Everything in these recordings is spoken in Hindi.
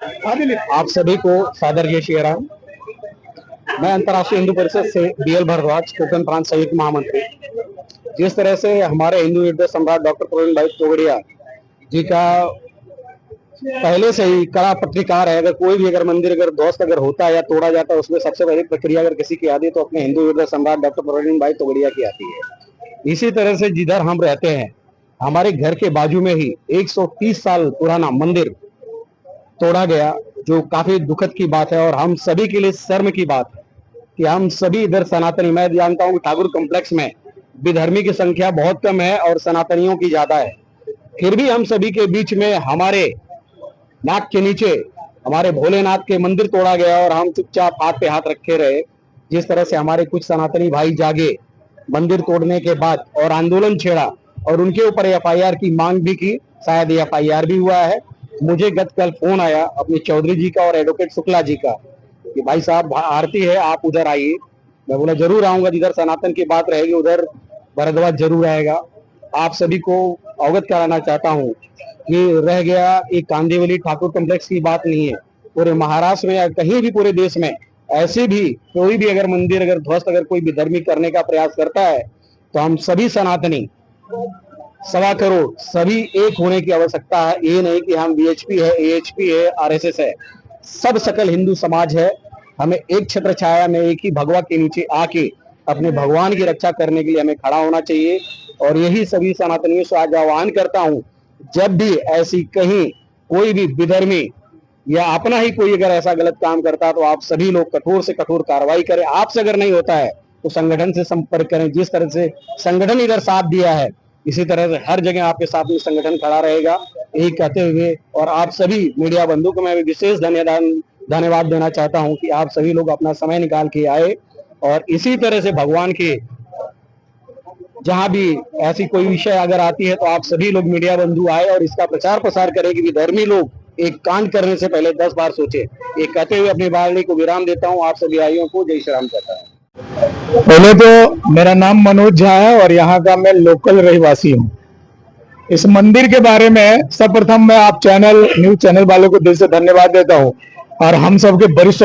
आप सभी को सादर जय श्री राम। मैं अंतर्राष्ट्रीय हिंदू परिषद से बीएल भारद्वाज, कोकण प्रांत संयुक्त महामंत्री। जिस तरह से हमारे हिंदू हृदय सम्राट डॉक्टर प्रवीण भाई तोगड़िया जी का पहले से ही कड़ा प्रतिकार है, अगर कोई भी अगर मंदिर अगर ध्वस्त अगर होता है या तोड़ा जाता है, उसमें सबसे पहली प्रक्रिया अगर किसी की आती है तो अपने हिंदू हृदय सम्राट डॉक्टर प्रवीण भाई तोगड़िया की आती है। इसी तरह से जिधर हम रहते हैं, हमारे घर के बाजू में ही 130 साल पुराना मंदिर तोड़ा गया, जो काफी दुखद की बात है और हम सभी के लिए शर्म की बात है कि हम सभी इधर सनातनी, मैं जानता हूं कि ठाकुर कॉम्प्लेक्स में विधर्मी की संख्या बहुत कम है और सनातनियों की ज्यादा है, फिर भी हम सभी के बीच में हमारे नाक के नीचे हमारे भोलेनाथ के मंदिर तोड़ा गया और हम चुपचाप हाथ पे हाथ रखे रहे। जिस तरह से हमारे कुछ सनातनी भाई जागे मंदिर तोड़ने के बाद और आंदोलन छेड़ा और उनके ऊपर एफआईआर की मांग भी की, शायद एफआईआर भी हुआ है। मुझे गत कल फोन आया अपने चौधरी जी का और एडवोकेट शुक्ला जी का कि भाई साहब आरती है, आप उधर आइए। मैं बोला जरूर आऊंगा, जिधर सनातन की बात रहेगी उधर भरद्वाज जरूर आएगा। आप सभी को अवगत कराना चाहता हूँ कि रह गया एक कांदिवली ठाकुर कॉम्प्लेक्स की बात नहीं है, पूरे महाराष्ट्र में या कहीं भी पूरे देश में ऐसे भी कोई भी अगर मंदिर अगर ध्वस्त अगर कोई विधर्मी करने का प्रयास करता है तो हम सभी सनातनी 1.25 करोड़ सभी एक होने की आवश्यकता है। ये नहीं कि हम बीएचपी है, एएचपी है, आरएसएस है, सब सकल हिंदू समाज है। हमें एक छत्र छाया में एक ही भगवा के नीचे आके अपने भगवान की रक्षा करने के लिए हमें खड़ा होना चाहिए। और यही सभी सनातनियों से आज आह्वान करता हूं, जब भी ऐसी कहीं कोई भी विधर्मी या अपना ही कोई अगर ऐसा गलत काम करता है तो आप सभी लोग कठोर से कठोर कार्रवाई करें। आपसे अगर नहीं होता है तो संगठन से संपर्क करें। जिस तरह से संगठन इधर साथ दिया है, इसी तरह से हर जगह आपके साथ में संगठन खड़ा रहेगा, यही कहते हुए और आप सभी मीडिया बंधु को मैं विशेष धन्यवाद देना चाहता हूं कि आप सभी लोग अपना समय निकाल के आए और इसी तरह से भगवान के जहां भी ऐसी कोई विषय अगर आती है तो आप सभी लोग मीडिया बंधु आए और इसका प्रचार प्रसार करें कि धर्मी लोग एक कांड करने से पहले 10 बार सोचे। ये कहते हुए अपनी वाणी को विराम देता हूं। आप सभी भाइयों को जय श्री राम कहता हूं। पहले तो मेरा नाम मनोज झा है और यहाँ का मैं लोकल रहवासी हूँ। इस मंदिर के बारे में सर्वप्रथम मैं आप न्यूज चैनल वालों को दिल से धन्यवाद देता हूँ और हम सबके वरिष्ठ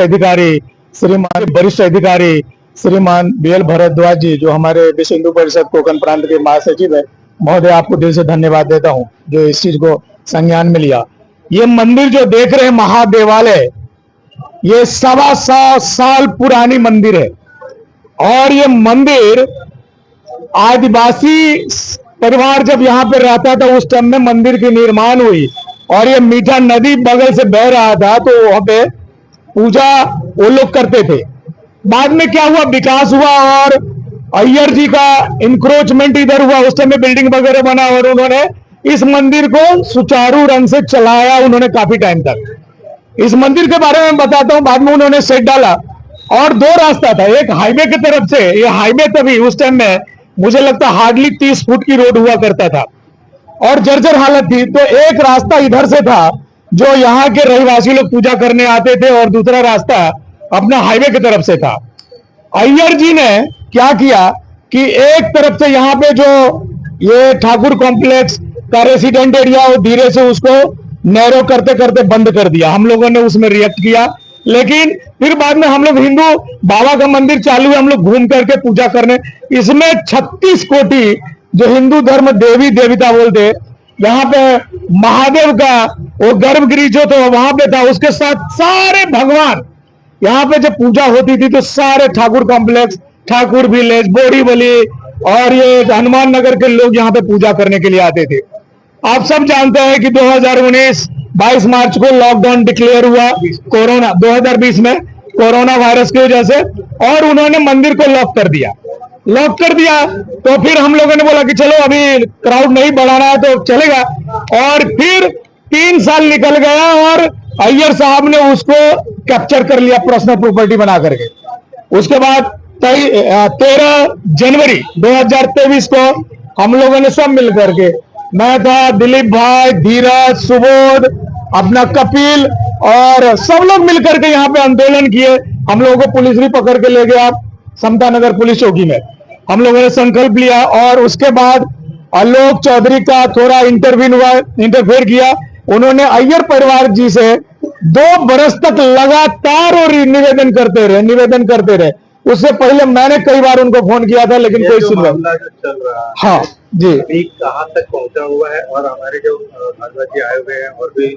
अधिकारी श्रीमान बीएल भारद्वाज जी, जो हमारे विश्व हिंदू परिषद कोकण प्रांत के महासचिव है, महोदय आपको दिल से धन्यवाद देता हूँ जो इस चीज को संज्ञान में लिया। ये मंदिर जो देख रहे हैं महादेवालय, ये 125 साल पुरानी मंदिर है और ये मंदिर आदिवासी परिवार जब यहाँ पे रहता था उस टाइम में मंदिर की निर्माण हुई और ये मीठा नदी बगल से बह रहा था तो वहां पे पूजा वो लोग करते थे। बाद में क्या हुआ, विकास हुआ और अय्यर जी का इंक्रोचमेंट इधर हुआ, उस टाइम में बिल्डिंग वगैरह बना और उन्होंने इस मंदिर को सुचारू रंग से चलाया उन्होंने काफी टाइम तक। इस मंदिर के बारे में बताता हूं, बाद में उन्होंने सेट डाला और 2 रास्ता था, एक हाईवे की तरफ से, ये हाईवे तभी उस टाइम में मुझे लगता हार्डली 30 फुट की रोड हुआ करता था और जर्जर हालत थी, तो एक रास्ता इधर से था जो यहाँ के रहवासी लोग पूजा करने आते थे और दूसरा रास्ता अपना हाईवे की तरफ से था। अय्यर जी ने क्या किया कि एक तरफ से यहाँ पे जो ये ठाकुर कॉम्प्लेक्स का रेसिडेंट एरिया वो धीरे से उसको नैरो करते करते बंद कर दिया। हम लोगों ने उसमें रिएक्ट किया, लेकिन फिर बाद में हम लोग हिंदू बाबा का मंदिर चालू है, हम लोग घूम करके पूजा करने, इसमें 36 कोटि जो हिंदू धर्म देवी देवता बोलते, यहाँ पे महादेव का वो गर्भगृह जो था वहां पे था, उसके साथ सारे भगवान यहाँ पे जब पूजा होती थी तो सारे ठाकुर कॉम्प्लेक्स, ठाकुर विलेज, बोरीवली और ये हनुमान नगर के लोग यहाँ पे पूजा करने के लिए आते थे। आप सब जानते हैं कि 2019 22 मार्च को लॉकडाउन डिक्लेयर हुआ कोरोना 2020 में कोरोना वायरस की वजह से, और उन्होंने मंदिर को लॉक कर दिया। तो फिर हम लोगों ने बोला कि चलो अभी क्राउड नहीं बढ़ाना है तो चलेगा, और फिर 3 साल निकल गया और अय्यर साहब ने उसको कैप्चर कर लिया पर्सनल प्रॉपर्टी बना करके। उसके बाद 13 जनवरी 2023 को हम लोगों ने सब मिल करके, मैं था, दिलीप भाई, धीरज, सुबोध, अपना कपिल और सब लोग मिलकर के यहाँ पे आंदोलन किए। हम लोगों को पुलिस भी पकड़ के ले गया समता नगर पुलिस चौकी में। हम लोगों ने संकल्प लिया और उसके बाद आलोक चौधरी का थोड़ा इंटरफेयर किया। उन्होंने अय्यर परिवार जी से 2 बरस तक लगातार और निवेदन करते रहे। उससे पहले मैंने कई बार उनको फोन किया था, लेकिन कोई सुनवाई। मामला जो चल रहा है, हाँ जी, अभी कहाँ तक पहुंचा हुआ है, और हमारे जो भारद्वाज जी आए हुए हैं और भी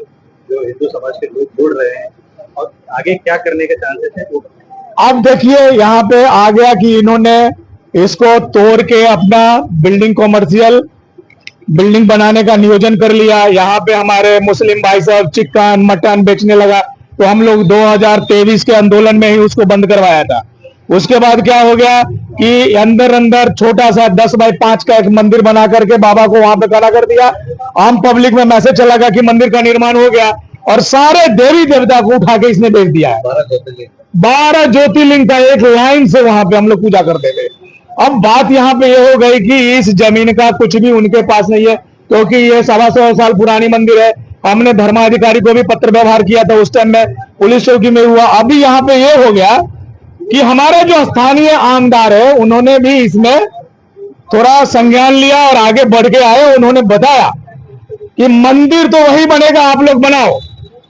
जो हिंदू समाज के लोग जुड़ रहे हैं, और आगे क्या करने के चांसेस है वो? अब देखिए यहाँ पे आ गया कि इन्होंने इसको तोड़ के अपना कमर्शियल बिल्डिंग बनाने का नियोजन कर लिया। यहाँ पे हमारे मुस्लिम भाई साहब चिकन मटन बेचने लगा, तो हम लोग 2023 के आंदोलन में ही उसको बंद करवाया था। उसके बाद क्या हो गया कि अंदर छोटा सा 10 बाय 5 का एक मंदिर बना करके बाबा को वहां पे खड़ा कर दिया। आम पब्लिक में मैसेज चला गया कि मंदिर का निर्माण हो गया, और सारे देवी देवता को उठा के इसने बेच दिया है। 12 ज्योतिर्लिंग का एक लाइन से वहां पे हम लोग पूजा करते थे। अब बात यहाँ पे ये हो गई कि इस जमीन का कुछ भी उनके पास नहीं है, क्योंकि ये 125 साल पुरानी मंदिर है। हमने धर्माधिकारी को भी पत्र व्यवहार किया था, उस टाइम में पुलिस चौकी में हुआ। अभी यहाँ पे ये हो गया कि हमारे जो स्थानीय आमदार है उन्होंने भी इसमें थोड़ा संज्ञान लिया और आगे बढ़ के आए। उन्होंने बताया कि मंदिर तो वही बनेगा, आप लोग बनाओ,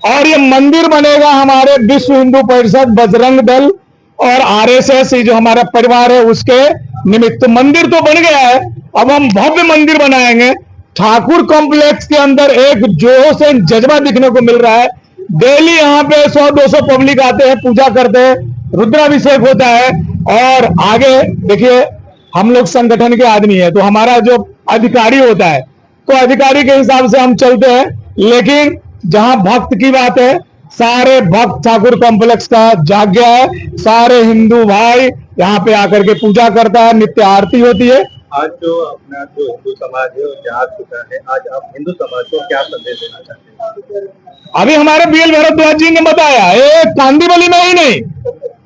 और ये मंदिर बनेगा हमारे विश्व हिंदू परिषद, बजरंग दल और आरएसएस, जो हमारा परिवार है उसके निमित्त। तो मंदिर तो बन गया है, अब हम भव्य मंदिर बनाएंगे। ठाकुर कॉम्प्लेक्स के अंदर एक जोश एंड जज्बा दिखने को मिल रहा है। डेली यहाँ पे 100-200 पब्लिक आते हैं, पूजा करते हैं, रुद्राभिषेक होता है। और आगे देखिए, हम लोग संगठन के आदमी है, तो हमारा जो अधिकारी होता है तो अधिकारी के हिसाब से हम चलते हैं। लेकिन जहां भक्त की बात है, सारे भक्त ठाकुर कॉम्प्लेक्स का जाग गया है। सारे हिंदू भाई यहाँ पे आकर के पूजा करता है, नित्य आरती होती है। आज जो अपना जो हिंदू समाज है वो जाग चुका है, आज आप हिंदू समाज को क्या संदेश देना चाहते हैं? अभी हमारे बीएल भारद्वाज जी ने बताया, एक कांदीवली में ही नहीं,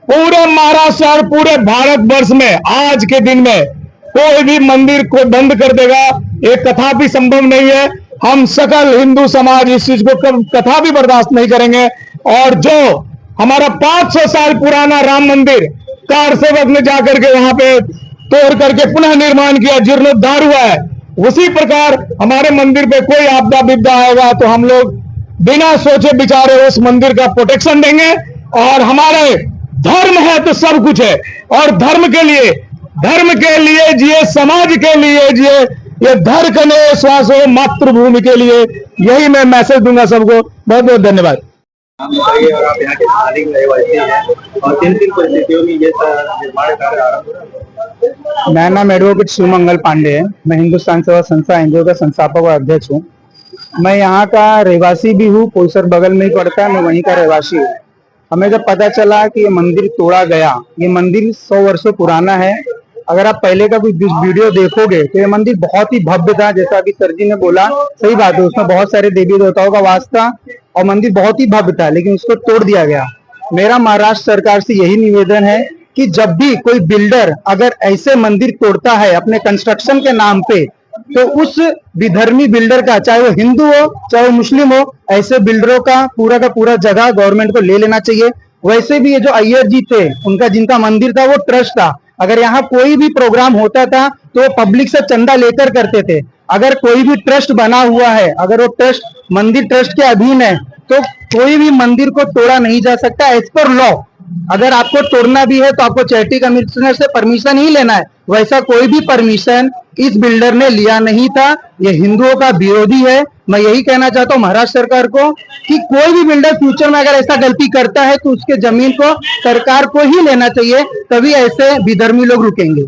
पूरे महाराष्ट्र और पूरे भारतवर्ष में आज के दिन में कोई भी मंदिर को बंद कर देगा, ये कथा भी संभव नहीं है। हम सकल हिंदू समाज इस चीज को कथा भी बर्दाश्त नहीं करेंगे। और जो हमारा 500 साल पुराना राम मंदिर कार सेवक ने जाकर के वहां पे तोड़ करके पुनः निर्माण किया, जीर्णोद्धार हुआ है, उसी प्रकार हमारे मंदिर पे कोई आपदा विपदा आएगा तो हम लोग बिना सोचे विचारे उस मंदिर का प्रोटेक्शन देंगे। और हमारे धर्म है तो सब कुछ है, और धर्म के लिए जिए, समाज के लिए जिए, ये धर कने श्वास हो मातृभूमि के लिए। यही मैं मैसेज दूंगा सबको। बहुत बहुत धन्यवाद। और आप यहाँ के स्थानिक रहवासी हैं, और किन किन परिस्थितियों में ये निर्माण कार्य आरंभ हो रहा है? मेरा नाम एडवोकेट शिवमंगल पांडे है। मैं हिंदुस्तान सेवा संस्था एनजीओ का संस्थापक और अध्यक्ष हूँ। मैं यहाँ का रहवासी भी हूँ, पोईसर बगल में ही पड़ता है, मैं वहीं का रहवासी हूँ। हमें जब पता चला कि ये मंदिर तोड़ा गया, ये मंदिर 100 वर्षों पुराना है। अगर आप पहले का कोई वीडियो देखोगे तो ये मंदिर बहुत ही भव्य था, जैसा अभी सर जी ने बोला, सही बात है, उसमें बहुत सारे देवी देवताओं का वास था और मंदिर बहुत ही भव्य था, लेकिन उसको तोड़ दिया गया। मेरा महाराष्ट्र सरकार से यही निवेदन है कि जब भी कोई बिल्डर अगर ऐसे मंदिर तोड़ता है अपने कंस्ट्रक्शन के नाम पे, तो उस विधर्मी बिल्डर का, चाहे वो हिंदू हो चाहे वो मुस्लिम हो, ऐसे बिल्डरों का पूरा जगह गवर्नमेंट को ले लेना चाहिए। वैसे भी ये जो अय्यर जी थे, उनका जिनका मंदिर था वो ट्रस्ट था। अगर यहाँ कोई भी प्रोग्राम होता था तो वो पब्लिक से चंदा लेकर करते थे। अगर कोई भी ट्रस्ट बना हुआ है, अगर वो ट्रस्ट मंदिर ट्रस्ट के अधीन है, तो कोई भी मंदिर को तोड़ा नहीं जा सकता एज पर लॉ। अगर आपको तोड़ना भी है तो आपको चैरिटी कमिश्नर से परमिशन ही लेना है। वैसा कोई भी परमिशन इस बिल्डर ने लिया नहीं था। ये हिंदुओं का विरोधी है। मैं यही कहना चाहता हूँ महाराष्ट्र सरकार को कि कोई भी बिल्डर फ्यूचर में अगर ऐसा गलती करता है तो उसके जमीन को सरकार को ही लेना चाहिए, तभी ऐसे विधर्मी लोग रुकेंगे।